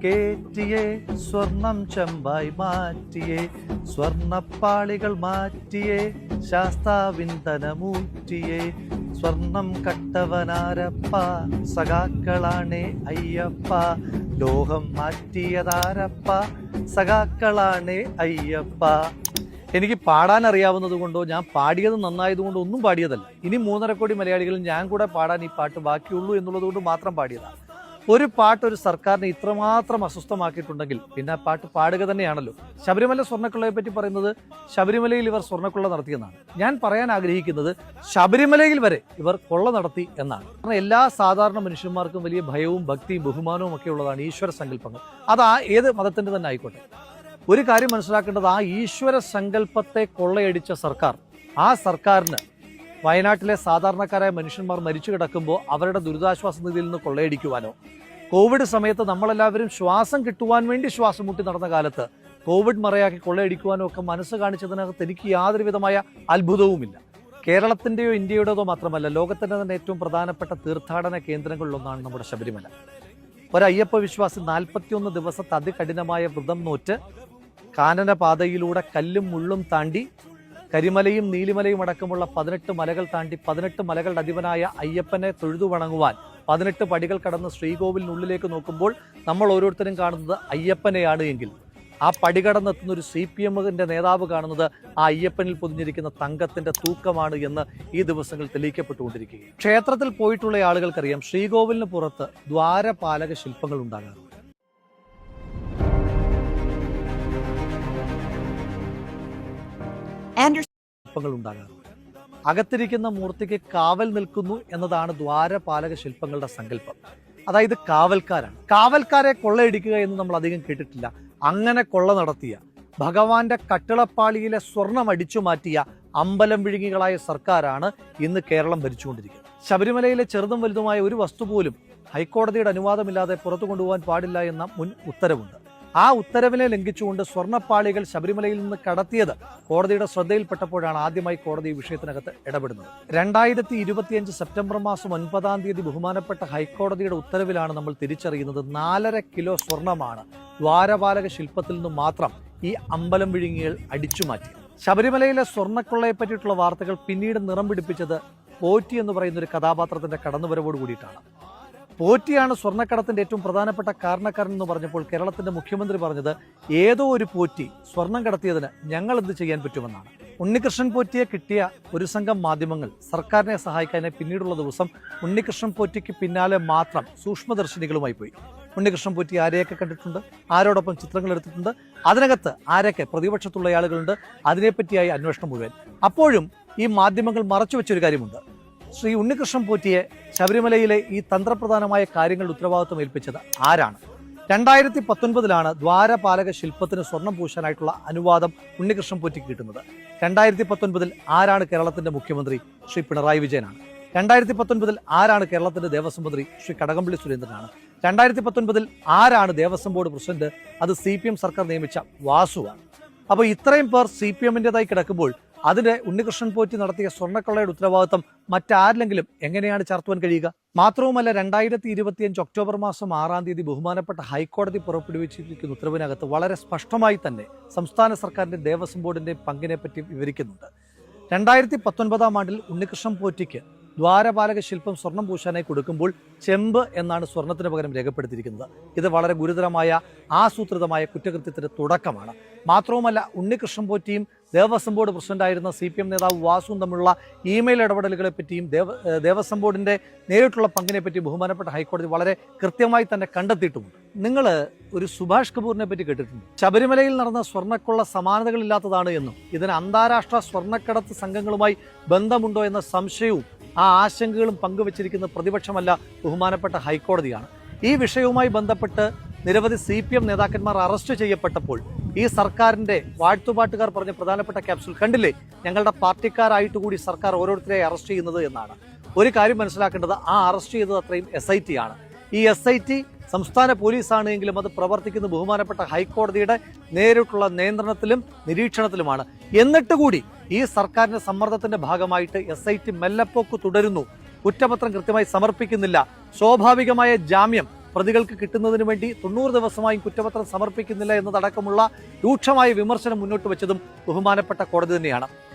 കേറ്റിയേ സ്വർണം ചെമ്പായി മാറ്റിയേ സ്വർണപ്പാളികൾ മാറ്റിയേ ശാസ്താവിന്ദനമൂറ്റിയേ സ്വർണം കട്ടവനാരപ്പ സഖാക്കളാണേ അയ്യപ്പ ലോഹം മാറ്റിയതാരപ്പ സഖാക്കളാണേ അയ്യപ്പ. എനിക്ക് പാടാൻ അറിയാവുന്നത് കൊണ്ടോ ഞാൻ പാടിയത് നന്നായതുകൊണ്ടോ ഒന്നും പാടിയതല്ല. ഇനി 3.5 കോടി മലയാളികളിൽ ഞാൻ കൂടെ പാടാൻ ഈ പാട്ട് ബാക്കിയുള്ളൂ എന്നുള്ളത് കൊണ്ട് മാത്രം പാടിയതാണ്. ഒരു പാട്ട് ഒരു സർക്കാരിനെ ഇത്രമാത്രം അസ്വസ്ഥമാക്കിയിട്ടുണ്ടെങ്കിൽ പിന്നെ ആ പാട്ട് പാടുക തന്നെയാണല്ലോ. ശബരിമല സ്വർണ്ണക്കൊള്ളയെ പറ്റി പറയുന്നത് ശബരിമലയിൽ ഇവർ സ്വർണ്ണക്കൊള്ള നടത്തിയെന്നാണ്. ഞാൻ പറയാൻ ആഗ്രഹിക്കുന്നത് ശബരിമലയിൽ വരെ ഇവർ കൊള്ള നടത്തി എന്നാണ്. കാരണം എല്ലാ സാധാരണ മനുഷ്യന്മാർക്കും വലിയ ഭയവും ഭക്തിയും ബഹുമാനവും ഒക്കെ ഉള്ളതാണ് ഈശ്വര സങ്കല്പങ്ങൾ. അത് ഏത് മതത്തിന്റെ തന്നെ ആയിക്കോട്ടെ. ഒരു കാര്യം മനസ്സിലാക്കേണ്ടത്, ആ ഈശ്വര സങ്കല്പത്തെ കൊള്ളയടിച്ച സർക്കാർ, ആ സർക്കാരിന് വയനാട്ടിലെ സാധാരണക്കാരായ മനുഷ്യന്മാർ മരിച്ചു കിടക്കുമ്പോൾ അവരുടെ ദുരിതാശ്വാസ നിധിയിൽ നിന്ന് കൊള്ളയടിക്കുവാനോ, കോവിഡ് സമയത്ത് നമ്മളെല്ലാവരും ശ്വാസം കിട്ടുവാൻ വേണ്ടി ശ്വാസം മുട്ടി നടന്ന കാലത്ത് കോവിഡ് മറയാക്കി കൊള്ളയടിക്കുവാനോ ഒക്കെ മനസ്സ് കാണിച്ചതിനകത്ത് എനിക്ക് യാതൊരു വിധമായ അത്ഭുതവുമില്ല. കേരളത്തിൻ്റെയോ ഇന്ത്യയുടേതോ മാത്രമല്ല, ലോകത്തിൻ്റെ തന്നെ ഏറ്റവും പ്രധാനപ്പെട്ട തീർത്ഥാടന കേന്ദ്രങ്ങളിലൊന്നാണ് നമ്മുടെ ശബരിമല. ഒരയ്യപ്പ വിശ്വാസി 41 ദിവസത്തെ അതികഠിനമായ വ്രതം നോറ്റ് കാനനപാതയിലൂടെ കല്ലും മുള്ളും താണ്ടി കരിമലയും നീലിമലയും അടക്കമുള്ള 18 മലകൾ താണ്ടി 18 മലകളുടെ അധിപനായ അയ്യപ്പനെ തൊഴുതു വണങ്ങുവാൻ 18 പടികൾ കടന്ന് ശ്രീകോവിലിനുള്ളിലേക്ക് നോക്കുമ്പോൾ നമ്മൾ ഓരോരുത്തരും കാണുന്നത് അയ്യപ്പനെയാണ് എങ്കിൽ, ആ പടി കടന്നെത്തുന്ന ഒരു CPM-ന്റെ നേതാവ് കാണുന്നത് ആ അയ്യപ്പനിൽ പൊതിഞ്ഞിരിക്കുന്ന തങ്കത്തിന്റെ തൂക്കമാണ് എന്ന് ഈ ദിവസങ്ങൾ തെളിയിക്കപ്പെട്ടുകൊണ്ടിരിക്കുകയാണ്. ക്ഷേത്രത്തിൽ പോയിട്ടുള്ള ആളുകൾക്കറിയാം, ശ്രീകോവിലിന് പുറത്ത് ദ്വാരപാലക ശില്പങ്ങൾ ഉണ്ടാകാറുണ്ട്. ശില്പങ്ങൾ ഉണ്ടാകാറുണ്ട്. അകത്തിരിക്കുന്ന മൂർത്തിക്ക് കാവൽ നിൽക്കുന്നു എന്നതാണ് ദ്വാരപാലക ശില്പങ്ങളുടെ സങ്കല്പം. അതായത് കാവൽക്കാരാണ്. കാവൽക്കാരെ കൊള്ളയടിക്കുക എന്ന് നമ്മൾ അധികം കേട്ടിട്ടില്ല. അങ്ങനെ കൊള്ള നടത്തിയ, ഭഗവാന്റെ കട്ടിളപ്പാളിയിലെ സ്വർണം അടിച്ചു മാറ്റിയ അമ്പലം വിഴുങ്ങികളായ സർക്കാരാണ് ഇന്ന് കേരളം ഭരിച്ചുകൊണ്ടിരിക്കുന്നത്. ശബരിമലയിലെ ചെറുതും വലുതുമായ ഒരു വസ്തു പോലും ഹൈക്കോടതിയുടെ അനുവാദമില്ലാതെ പുറത്തു കൊണ്ടുപോകാൻ പാടില്ല എന്ന മുൻ ഉത്തരവുണ്ട്. ആ ഉത്തരവിനെ ലംഘിച്ചുകൊണ്ട് സ്വർണ്ണപ്പാളികൾ ശബരിമലയിൽ നിന്ന് കടത്തിയത് കോടതിയുടെ ശ്രദ്ധയിൽപ്പെട്ടപ്പോഴാണ് ആദ്യമായി കോടതി ഈ വിഷയത്തിനകത്ത് ഇടപെടുന്നത്. 2025 സെപ്റ്റംബർ മാസം 9-ാം തീയതി ബഹുമാനപ്പെട്ട ഹൈക്കോടതിയുടെ ഉത്തരവിലാണ് നമ്മൾ തിരിച്ചറിയുന്നത് 4.5 കിലോ സ്വർണമാണ് ദ്വാരപാലക ശില്പത്തിൽ നിന്ന് മാത്രം ഈ അമ്പലം വിഴുങ്ങികൾ അടിച്ചുമാറ്റി. ശബരിമലയിലെ സ്വർണ്ണക്കൊള്ളയെ പറ്റിയിട്ടുള്ള വാർത്തകൾ പിന്നീട് നിറം പിടിപ്പിച്ചത് പോറ്റി എന്ന് പറയുന്ന ഒരു കഥാപാത്രത്തിന്റെ കടന്നുവരവോട് കൂടിയിട്ടാണ്. പോറ്റിയാണ് സ്വർണ്ണക്കടത്തിന്റെ ഏറ്റവും പ്രധാനപ്പെട്ട കാരണക്കാരൻ എന്ന് പറഞ്ഞപ്പോൾ കേരളത്തിന്റെ മുഖ്യമന്ത്രി പറഞ്ഞത്, ഏതോ ഒരു പോറ്റി സ്വർണം കടത്തിയതിന് ഞങ്ങൾ എന്ത് ചെയ്യാൻ പറ്റുമെന്നാണ്. ഉണ്ണികൃഷ്ണൻ പോറ്റിയെ കിട്ടിയ ഒരു സംഘം മാധ്യമങ്ങൾ സർക്കാരിനെ സഹായിക്കാനായി പിന്നീടുള്ള ദിവസം ഉണ്ണികൃഷ്ണൻ പോറ്റിക്ക് പിന്നാലെ മാത്രം സൂക്ഷ്മദർശിനികളുമായി പോയി. ഉണ്ണികൃഷ്ണൻ പോറ്റി ആരെയൊക്കെ കണ്ടിട്ടുണ്ട്, ആരോടൊപ്പം ചിത്രങ്ങൾ എടുത്തിട്ടുണ്ട്, അതിനകത്ത് ആരൊക്കെ പ്രതിപക്ഷത്തുള്ള ആളുകളുണ്ട്, അതിനെപ്പറ്റിയായി അന്വേഷണം മുഴുവൻ. അപ്പോഴും ഈ മാധ്യമങ്ങൾ മറച്ചു വെച്ചൊരു കാര്യമുണ്ട്. ശ്രീ ഉണ്ണികൃഷ്ണൻ പോറ്റിയെ ശബരിമലയിലെ ഈ തന്ത്രപ്രധാനമായ കാര്യങ്ങളുടെ ഉത്തരവാദിത്വം ഏൽപ്പിച്ചത് ആരാണ്? 2019 ദ്വാരപാലക ശില്പത്തിന് സ്വർണം പൂശാനായിട്ടുള്ള അനുവാദം ഉണ്ണികൃഷ്ണൻ പോറ്റിക്ക് കിട്ടുന്നത്. 2019 ആരാണ് കേരളത്തിന്റെ മുഖ്യമന്ത്രി? ശ്രീ പിണറായി വിജയനാണ്. 2019 ആരാണ് കേരളത്തിന്റെ ദേവസ്വം മന്ത്രി? ശ്രീ കടകംപള്ളി സുരേന്ദ്രനാണ്. 2019 ആരാണ് ദേവസ്വം ബോർഡ് പ്രസിഡന്റ്? അത് CPM സർക്കാർ നിയമിച്ച വാസുവാണ്. അപ്പോൾ ഇത്രയും പേർ CPM-ൻ്റെതായി കിടക്കുമ്പോൾ അതിന് ഉണ്ണികൃഷ്ണൻ പോറ്റി നടത്തിയ സ്വർണ്ണക്കൊള്ളയുടെ ഉത്തരവാദിത്വം മറ്റാരിലെങ്കിലും എങ്ങനെയാണ് ചാർത്തുവാൻ കഴിയുക? മാത്രവുമല്ല, 2025 ഒക്ടോബർ മാസം 6-ാം തീയതി ബഹുമാനപ്പെട്ട ഹൈക്കോടതി പുറപ്പെടുവിച്ചിരിക്കുന്ന ഉത്തരവിനകത്ത് വളരെ സ്പഷ്ടമായി തന്നെ സംസ്ഥാന സർക്കാരിന്റെ ദേവസ്വം ബോർഡിന്റെ പങ്കിനെ പറ്റി വിവരിക്കുന്നുണ്ട്. 2019-ാം ആണ്ടിൽ ഉണ്ണികൃഷ്ണൻ പോറ്റിക്ക് ദ്വാരപാലക ശില്പം സ്വർണം പൂശാനായി കൊടുക്കുമ്പോൾ ചെമ്പ് എന്നാണ് സ്വർണത്തിന് പകരം രേഖപ്പെടുത്തിയിരിക്കുന്നത്. ഇത് വളരെ ഗുരുതരമായ ആസൂത്രിതമായ കുറ്റകൃത്യത്തിന്റെ തുടക്കമാണ്. മാത്രവുമല്ല, ഉണ്ണികൃഷ്ണൻ പോറ്റിയും ദേവസ്വം ബോർഡ് പ്രസിഡന്റായിരുന്ന CPM നേതാവ് വാസുവും തമ്മിലുള്ള ഇമെയിൽ ഇടപെടലുകളെ പറ്റിയും ദേവസ്വം ബോർഡിന്റെ നേരിട്ടുള്ള പങ്കിനെ പറ്റി ബഹുമാനപ്പെട്ട ഹൈക്കോടതി വളരെ കൃത്യമായി തന്നെ കണ്ടെത്തിയിട്ടുമുണ്ട്. നിങ്ങൾ ഒരു സുഭാഷ് കപൂറിനെ പറ്റി കേട്ടിട്ടുണ്ട്. ശബരിമലയിൽ നടന്ന സ്വർണ്ണക്കൊള്ള സമാനതകളില്ലാത്തതാണ് എന്നും ഇതിന് അന്താരാഷ്ട്ര സ്വർണ്ണക്കടത്ത് സംഘങ്ങളുമായി ബന്ധമുണ്ടോ എന്ന സംശയവും ആ ആശങ്കകളും പങ്കുവച്ചിരിക്കുന്ന പ്രതിപക്ഷമല്ല, ബഹുമാനപ്പെട്ട ഹൈക്കോടതിയാണ്. ഈ വിഷയവുമായി ബന്ധപ്പെട്ട് നിരവധി CPM നേതാക്കന്മാർ അറസ്റ്റ് ചെയ്യപ്പെട്ടപ്പോൾ ഈ സർക്കാരിന്റെ വാഴ്ത്തുപാട്ടുകാർ പറഞ്ഞ പ്രധാനപ്പെട്ട ക്യാപ്സ്യൂൾ കണ്ടില്ലേ, ഞങ്ങളുടെ പാർട്ടിക്കാരായിട്ട് കൂടി സർക്കാർ ഓരോരുത്തരെ അറസ്റ്റ് ചെയ്യുന്നത് എന്നാണ്. ഒരു കാര്യം മനസ്സിലാക്കേണ്ടത്, ആ അറസ്റ്റ് ചെയ്തത് അത്രയും SIT ആണ്. ഈ SIT സംസ്ഥാന പോലീസാണ് എങ്കിലും അത് പ്രവർത്തിക്കുന്ന ബഹുമാനപ്പെട്ട ഹൈക്കോടതിയുടെ നേരിട്ടുള്ള നിയന്ത്രണത്തിലും നിരീക്ഷണത്തിലുമാണ്. എന്നിട്ട് കൂടി ഈ സർക്കാരിന്റെ സമ്മർദ്ദത്തിന്റെ ഭാഗമായിട്ട് SIT മെല്ലപ്പോക്ക് തുടരുന്നു. കുറ്റപത്രം കൃത്യമായി സമർപ്പിക്കുന്നില്ല. സ്വാഭാവികമായ ജാമ്യം പ്രതികൾക്ക് കിട്ടുന്നതിന് വേണ്ടി 90 ദിവസമായും കുറ്റപത്രം സമർപ്പിക്കുന്നില്ല എന്നതടക്കമുള്ള രൂക്ഷമായ വിമർശനം മുന്നോട്ട് വെച്ചതും ബഹുമാനപ്പെട്ട കോടതി തന്നെയാണ്.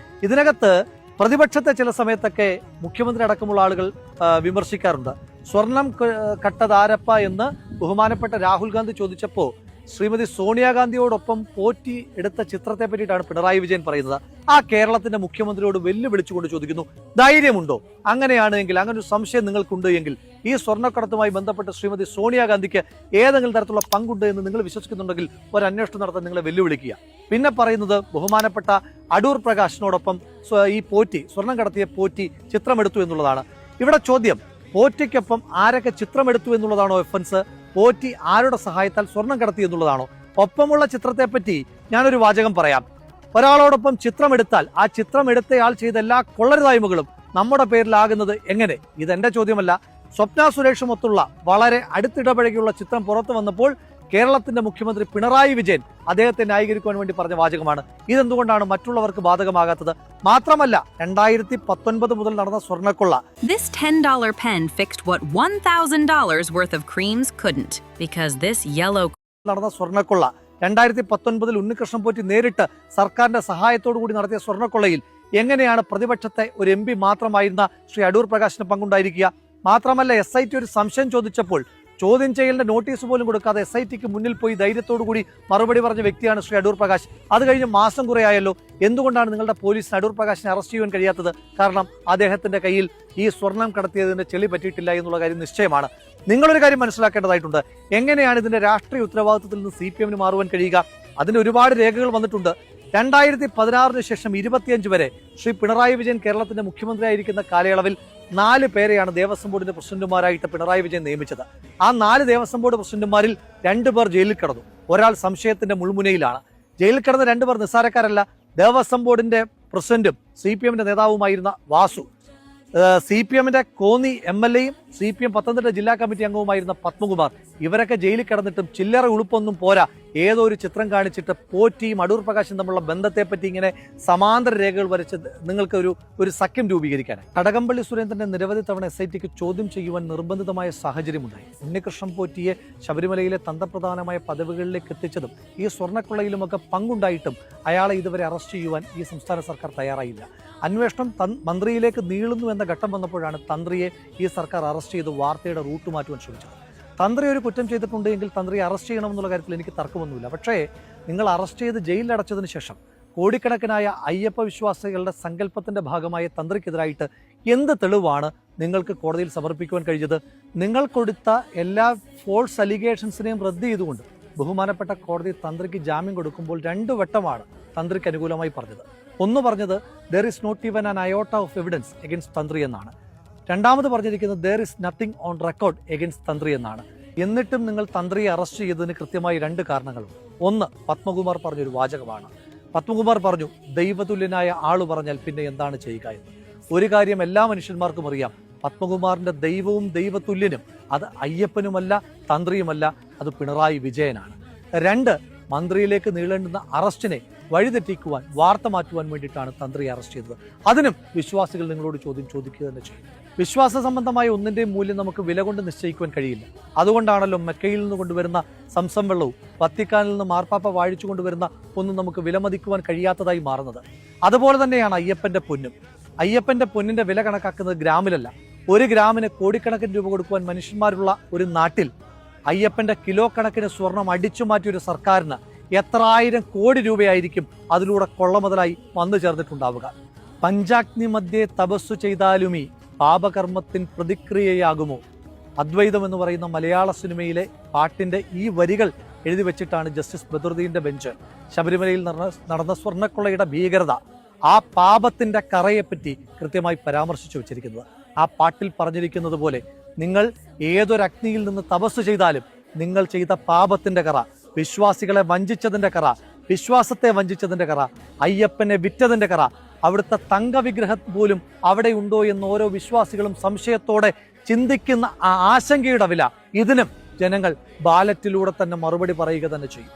ഇതിനകത്ത് പ്രതിപക്ഷത്തെ ചില സമയത്തൊക്കെ മുഖ്യമന്ത്രി അടക്കമുള്ള ആളുകൾ വിമർശിക്കാറുണ്ട്. സ്വർണം കട്ടതാരപ്പ എന്ന് ബഹുമാനപ്പെട്ട രാഹുൽ ഗാന്ധി ചോദിച്ചപ്പോൾ ശ്രീമതി സോണിയാഗാന്ധിയോടൊപ്പം പോറ്റി എടുത്ത ചിത്രത്തെ പറ്റിയിട്ടാണ് പിണറായി വിജയൻ പറയുന്നത്. ആ കേരളത്തിന്റെ മുഖ്യമന്ത്രിയോട് വെല്ലുവിളിച്ചുകൊണ്ട് ചോദിക്കുന്നു, ധൈര്യമുണ്ടോ? അങ്ങനെയാണെങ്കിൽ, അങ്ങനെ ഒരു സംശയം നിങ്ങൾക്കുണ്ട് എങ്കിൽ ഈ സ്വർണ്ണക്കടത്തുമായി ബന്ധപ്പെട്ട് ശ്രീമതി സോണിയാഗാന്ധിക്ക് ഏതെങ്കിലും തരത്തിലുള്ള പങ്കുണ്ട് എന്ന് നിങ്ങൾ വിശ്വസിക്കുന്നുണ്ടെങ്കിൽ ഒരു അന്വേഷണം നടത്താൻ നിങ്ങളെ വെല്ലുവിളിക്കുക. പിന്നെ പറയുന്നത് ബഹുമാനപ്പെട്ട അടൂർ പ്രകാശിനോടൊപ്പം ഈ പോറ്റി, സ്വർണം കടത്തിയ പോറ്റി ചിത്രമെടുത്തു എന്നുള്ളതാണ്. ഇവിടെ ചോദ്യം, പോറ്റിക്കൊപ്പം ആരൊക്കെ ചിത്രമെടുത്തു എന്നുള്ളതാണോ ഒഫൻസ്? പോറ്റി ആരുടെ സഹായത്താൽ സ്വർണം കടത്തി എന്നുള്ളതാണോ? ഒപ്പമുള്ള ചിത്രത്തെ പറ്റി ഞാനൊരു വാചകം പറയാം. ഒരാളോടൊപ്പം ചിത്രമെടുത്താൽ ആ ചിത്രമെടുത്തയാൾ ചെയ്ത എല്ലാ കൊള്ളരുതായ്മകളും നമ്മുടെ പേരിലാകുന്നത് എങ്ങനെ? ഇതെന്റെ ചോദ്യമല്ല. സ്വപ്ന സുരേഷുമൊത്തുള്ള വളരെ അടുത്തിടപഴകിയുള്ള ചിത്രം പുറത്തു വന്നപ്പോൾ കേരളത്തിന്റെ മുഖ്യമന്ത്രി പിണറായി വിജയൻ അദ്ദേഹത്തെ ന്യായീകരിക്കുവാൻ വേണ്ടി പറഞ്ഞ വാചകമാണ്. ഇതെന്തുകൊണ്ടാണ് മറ്റുള്ളവർക്ക് ബാധകമാകാത്തത്? മാത്രമല്ല 2019 മുതൽ നടന്ന സ്വർണ്ണക്കൊള്ള. This $10 pen fixed what $1,000 worth of creams couldn't because this yellow നടന്ന സ്വർണ്ണക്കൊള്ള 2019 ഉണ്ണികൃഷ്ണൻ പോറ്റി നേരിട്ട് സർക്കാരിന്റെ സഹായത്തോടു കൂടി നടത്തിയ സ്വർണ്ണക്കൊള്ളയിൽ എങ്ങനെയാണ് പ്രതിപക്ഷത്തെ ഒരു MP മാത്രമായിരുന്ന ശ്രീ അടൂർ പ്രകാശിന് പങ്കുണ്ടായിരിക്കുക? മാത്രമല്ല SIT ഒരു സംശയം ചോദിച്ചപ്പോൾ ചോദ്യം ചെയ്യലിന്റെ നോട്ടീസ് പോലും കൊടുക്കാതെ SITക്ക് മുന്നിൽ പോയി ധൈര്യത്തോടു കൂടി മറുപടി പറഞ്ഞ വ്യക്തിയാണ് ശ്രീ അടൂർ പ്രകാശ്. അത് കഴിഞ്ഞ് മാസം കുറയായല്ലോ. എന്തുകൊണ്ടാണ് നിങ്ങളുടെ പോലീസിന് അടൂർ പ്രകാശിനെ അറസ്റ്റ് ചെയ്യാൻ കഴിയാത്തത്? കാരണം അദ്ദേഹത്തിന്റെ കയ്യിൽ ഈ സ്വർണം കടത്തിയതിന്റെ ചെളി പറ്റിയിട്ടില്ല എന്നുള്ള കാര്യം നിശ്ചയമാണ്. നിങ്ങളൊരു കാര്യം മനസ്സിലാക്കേണ്ടതായിട്ടുണ്ട്. എങ്ങനെയാണ് ഇതിന്റെ രാഷ്ട്രീയ ഉത്തരവാദിത്വത്തിൽ നിന്ന് CPMന് മാറുവാൻ കഴിയുക? അതിന് ഒരുപാട് രേഖകൾ വന്നിട്ടുണ്ട്. 2016 ശേഷം 25 വരെ ശ്രീ പിണറായി വിജയൻ കേരളത്തിന്റെ മുഖ്യമന്ത്രിയായിരിക്കുന്ന കാലയളവിൽ 4 പേരെയാണ് ദേവസ്വം ബോർഡിന്റെ പ്രസിഡന്റുമാരായിട്ട് പിണറായി വിജയൻ നിയമിച്ചത്. ആ 4 ദേവസ്വം ബോർഡ് പ്രസിഡന്റുമാരിൽ 2 പേർ ജയിലിൽ കിടന്നു. ഒരാൾ സംശയത്തിന്റെ മുൾമുനയിലാണ്. ജയിലിൽ കിടന്ന 2 പേർ നിസ്സാരക്കാരല്ല. ദേവസ്വം ബോർഡിന്റെ പ്രസിഡന്റും CPMന്റെ നേതാവുമായിരുന്ന വാസു, CPMന്റെ കോന്നി MLAയും CPM പത്തനംതിട്ട ജില്ലാ കമ്മിറ്റി അംഗവുമായിരുന്ന പത്മകുമാർ. ഇവരൊക്കെ ജയിലിൽ കിടന്നിട്ടും ചില്ലറ ഉളുപ്പൊന്നും പോരാ. ഏതോ ഒരു ചിത്രം കാണിച്ചിട്ട് പോറ്റിയും അടൂർ പ്രകാശും തമ്മിലുള്ള ബന്ധത്തെപ്പറ്റി ഇങ്ങനെ സമാന്തര രേഖകൾ വരച്ച് നിങ്ങൾക്ക് ഒരു സഖ്യം രൂപീകരിക്കാനായി. കടകംപള്ളി സുരേന്ദ്രന്റെ നിരവധി തവണ SITക്ക് ചോദ്യം ചെയ്യുവാൻ നിർബന്ധിതമായ സാഹചര്യമുണ്ടായി. ഉണ്ണികൃഷ്ണൻ പോറ്റിയെ ശബരിമലയിലെ തന്ത്രപ്രധാനമായ പദവികളിലേക്ക് എത്തിച്ചതും ഈ സ്വർണ്ണക്കൊള്ളയിലുമൊക്കെ പങ്കുണ്ടായിട്ടും അയാളെ ഇതുവരെ അറസ്റ്റ് ചെയ്യുവാൻ ഈ സംസ്ഥാന സർക്കാർ തയ്യാറായില്ല. അന്വേഷണം മന്ത്രിയിലേക്ക് നീളുന്നു എന്ന ഘട്ടം വന്നപ്പോഴാണ് തന്ത്രിയെ ഈ സർക്കാർ അറസ്റ്റ് ചെയ്ത് വാർത്തയുടെ റൂട്ട് മാറ്റുവാൻ ശ്രമിച്ചത്. തന്ത്രി ഒരു കുറ്റം ചെയ്തിട്ടുണ്ടെങ്കിൽ തന്ത്രിയെ അറസ്റ്റ് ചെയ്യണമെന്നുള്ള കാര്യത്തിൽ എനിക്ക് തർക്കമൊന്നുമില്ല. പക്ഷേ നിങ്ങൾ അറസ്റ്റ് ചെയ്ത് ജയിലിലടച്ചതിന് ശേഷം കോടിക്കണക്കിനായ അയ്യപ്പ വിശ്വാസികളുടെ സങ്കല്പത്തിന്റെ ഭാഗമായ തന്ത്രിക്കെതിരായിട്ട് എന്ത് തെളിവാണ് നിങ്ങൾക്ക് കോടതിയിൽ സമർപ്പിക്കുവാൻ കഴിഞ്ഞത്? നിങ്ങൾ കൊടുത്ത എല്ലാ ഫോൾസ് അലിഗേഷൻസിനെയും റദ്ദ് ചെയ്തുകൊണ്ട് ബഹുമാനപ്പെട്ട കോടതി തന്ത്രിക്ക് ജാമ്യം കൊടുക്കുമ്പോൾ 2 വട്ടമാണ് തന്ത്രിക്ക് അനുകൂലമായി പറഞ്ഞത്. ഒന്ന് പറഞ്ഞത് there is not even an iota of evidence against തന്ത്രി എന്നാണ്. രണ്ടാമത് പറഞ്ഞിരിക്കുന്നത് there is nothing on record against തന്ത്രി എന്നാണ്. എന്നിട്ടും നിങ്ങൾ തന്ത്രിയെ അറസ്റ്റ് ചെയ്തതിന് കൃത്യമായി 2 കാരണങ്ങളുണ്ട്. ഒന്ന്, പത്മകുമാർ പറഞ്ഞൊരു വാചകമാണ്. പത്മകുമാർ പറഞ്ഞു, ദൈവതുല്യനായ ആള് പറഞ്ഞാൽ പിന്നെ എന്താണ് ചെയ്യുക എന്ന്. ഒരു കാര്യം എല്ലാ മനുഷ്യന്മാർക്കും അറിയാം, പത്മകുമാറിന്റെ ദൈവവും ദൈവതുല്യനും അത് അയ്യപ്പനുമല്ല തന്ത്രിയുമല്ല, അത് പിണറായി വിജയനാണ്. 2, മന്ത്രിയിലേക്ക് നീളേണ്ടുന്ന അറസ്റ്റിനെ വഴിതെറ്റിക്കുവാൻ, വാർത്ത മാറ്റുവാൻ വേണ്ടിയിട്ടാണ് തന്ത്രിയെ അറസ്റ്റ് ചെയ്തത്. അതിനും വിശ്വാസികൾ നിങ്ങളോട് ചോദ്യം ചോദിക്കുക തന്നെ ചെയ്യും. വിശ്വാസ സംബന്ധമായ ഒന്നിന്റെയും മൂല്യം നമുക്ക് വില കൊണ്ട് നിശ്ചയിക്കുവാൻ കഴിയില്ല. അതുകൊണ്ടാണല്ലോ മെക്കയിൽ നിന്ന് കൊണ്ടുവരുന്ന സംസം വെള്ളവും വത്തിക്കാനിൽ നിന്ന് മാർപ്പാപ്പ വാഴിച്ചു കൊണ്ടുവരുന്ന ഒന്നും നമുക്ക് വിലമതിക്കുവാൻ കഴിയാത്തതായി മാറുന്നത്. അതുപോലെ തന്നെയാണ് അയ്യപ്പന്റെ പൊന്നും. അയ്യപ്പന്റെ പൊന്നിന്റെ വില കണക്കാക്കുന്നത് ഗ്രാമിലല്ല. 1 ഗ്രാമിന് കോടിക്കണക്കിന് രൂപ കൊടുക്കുവാൻ മനുഷ്യന്മാരുള്ള ഒരു നാട്ടിൽ അയ്യപ്പന്റെ കിലോ കണക്കിന് സ്വർണം അടിച്ചു മാറ്റിയ ഒരു സർക്കാരിന് എത്ര ആയിരം കോടി രൂപയായിരിക്കും അതിലൂടെ കൊള്ളമുതലായി വന്നു ചേർന്നിട്ടുണ്ടാവുക. പഞ്ചാഗ്നി മധ്യേ തപസ്സു ചെയ്താലുമീ പാപകർമ്മത്തിൻ പ്രതിക്രിയയാകുമോ? അദ്വൈതം എന്ന് പറയുന്ന മലയാള സിനിമയിലെ പാട്ടിന്റെ ഈ വരികൾ എഴുതി വെച്ചിട്ടാണ് ജസ്റ്റിസ് ബദറുദ്ദീന്റെ ബെഞ്ച് ശബരിമലയിൽ നടന്ന സ്വർണ്ണക്കൊള്ളയുടെ ഭീകരത, ആ പാപത്തിന്റെ കറയെപ്പറ്റി കൃത്യമായി പരാമർശിച്ചു വെച്ചിരിക്കുന്നത്. ആ പാട്ടിൽ പറഞ്ഞിരിക്കുന്നത് പോലെ നിങ്ങൾ ഏതൊരു അഗ്നിയിൽ നിന്ന് തപസ് ചെയ്താലും നിങ്ങൾ ചെയ്ത പാപത്തിന്റെ കറ, വിശ്വാസികളെ വഞ്ചിച്ചതിന്റെ കറ, വിശ്വാസത്തെ വഞ്ചിച്ചതിന്റെ കറ, അയ്യപ്പനെ വിറ്റതിന്റെ കറ, അവിടുത്തെ തങ്കവിഗ്രഹം പോലും അവിടെ ഉണ്ടോ എന്ന് ഓരോ വിശ്വാസികളും സംശയത്തോടെ ചിന്തിക്കുന്ന ആ ആശങ്കയുടെ വില, ഇതിനും ജനങ്ങൾ ബാലറ്റിലൂടെ തന്നെ മറുപടി പറയുക തന്നെ ചെയ്യും.